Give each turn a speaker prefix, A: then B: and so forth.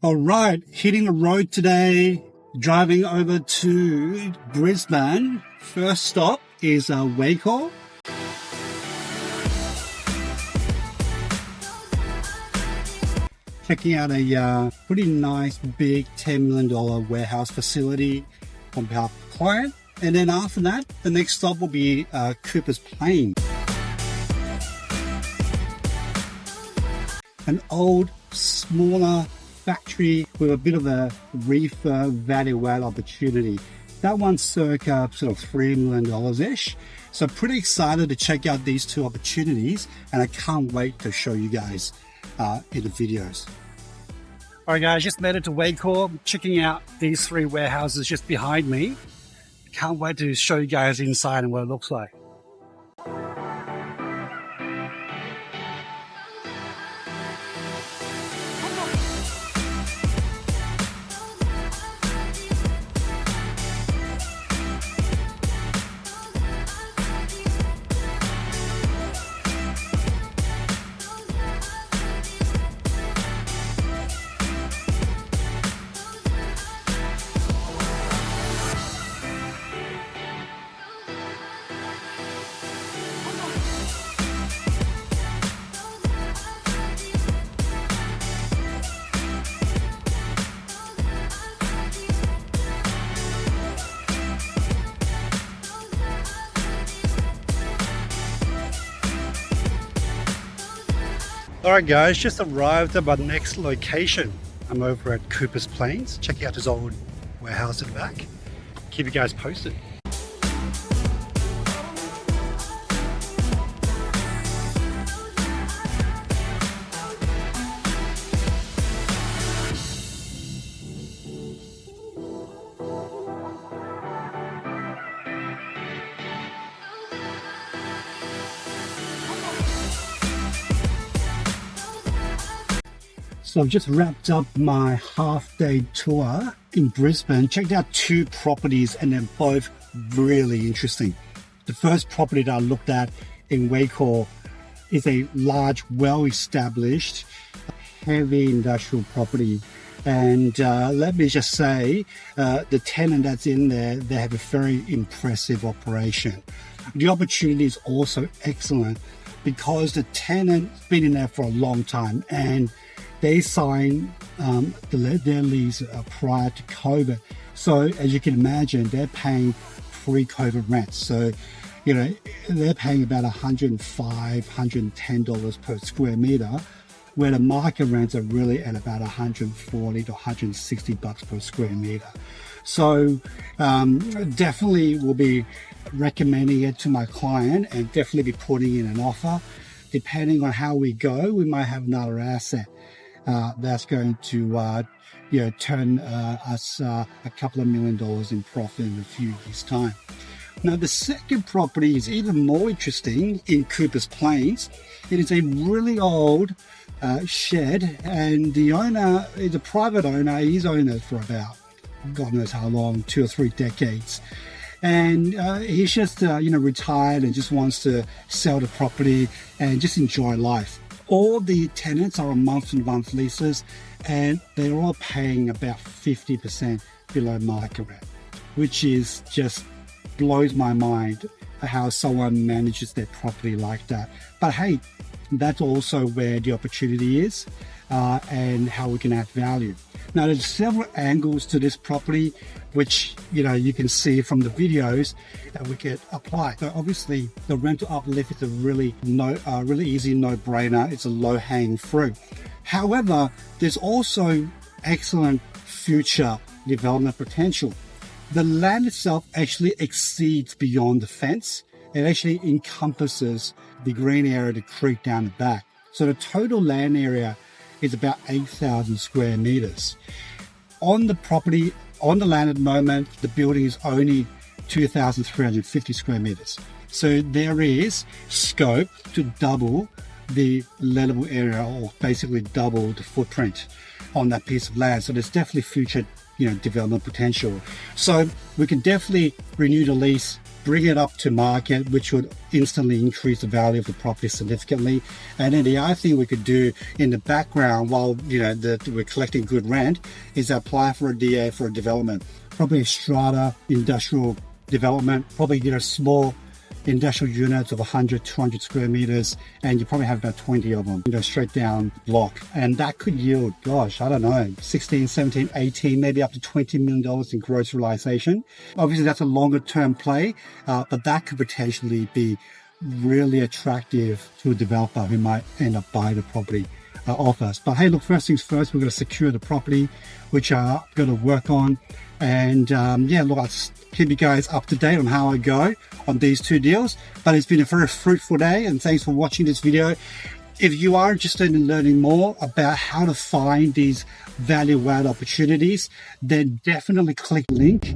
A: All right, hitting the road today, driving over to Brisbane. First stop is Waco. Checking out a pretty nice big $10 million warehouse facility on behalf of the client. And then after that, the next stop will be Cooper's Plain. An old, smaller factory with a bit of a refurb value add opportunity. That one's circa sort of $3 million-ish. So pretty excited to check out these two opportunities, and I can't wait to show you guys in the videos. All right, guys, just made it to Waco, checking out these three warehouses just behind me. Can't wait to show you guys inside and what it looks like. Alright guys, just arrived at my next location. I'm over at Cooper's Plains, checking out this old warehouse at the back. Keep you guys posted. So I've just wrapped up my half-day tour in Brisbane, checked out two properties, and they're both really interesting. The first property that I looked at in Waco is a large, well-established, heavy industrial property. And let me just say, the tenant that's in there, they have a very impressive operation. The opportunity is also excellent because the tenant's been in there for a long time, and they signed their lease prior to COVID. So as you can imagine, they're paying pre-COVID rent. So, you know, they're paying about $105, $110 per square meter, where the market rents are really at about $140 to $160 per square meter. So definitely will be recommending it to my client and definitely be putting in an offer. Depending on how we go, we might have another asset that's going to turn us a couple of $1 million in profit in a few years' time. Now, the second property is even more interesting in Cooper's Plains. It is a really old shed, and the owner is a private owner. He's owned it for about, God knows how long, 2 or 3 decades. And he's just, retired and just wants to sell the property and just enjoy life. All the tenants are on month-to-month leases, and they're all paying about 50% below market rent, which is just blows my mind how someone manages their property like that. But hey, that's also where the opportunity is and how we can add value. Now, there's several angles to this property, which you can see from the videos that we could apply. So obviously, the rental uplift is a really easy no-brainer. It's a low-hanging fruit. However, there's also excellent future development potential. The land itself actually exceeds beyond the fence. It actually encompasses the green area, the creek down the back. So the total land area is about 8,000 square meters. On the property, on the land at the moment, the building is only 2,350 square meters. So there is scope to double the lettable area, or basically double the footprint on that piece of land. So there's definitely future development potential. So we can definitely renew the lease, bring it up to market, which would instantly increase the value of the property significantly. And then the other thing we could do in the background while we're collecting good rent is apply for a DA for a development, probably a strata industrial development, probably small industrial units of 100, 200 square meters, and you probably have about 20 of them, straight down block. And that could yield, gosh, I don't know, 16, 17, 18, maybe up to $20 million in gross realization. Obviously, that's a longer term play, but that could potentially be really attractive to a developer who might end up buying the property off us. But hey, look, first things first, we're going to secure the property, which I'm going to work on. And look, I'll just keep you guys up to date on how I go on these two deals. But it's been a very fruitful day, and thanks for watching this video. If you are interested in learning more about how to find these value-add opportunities, then definitely click the link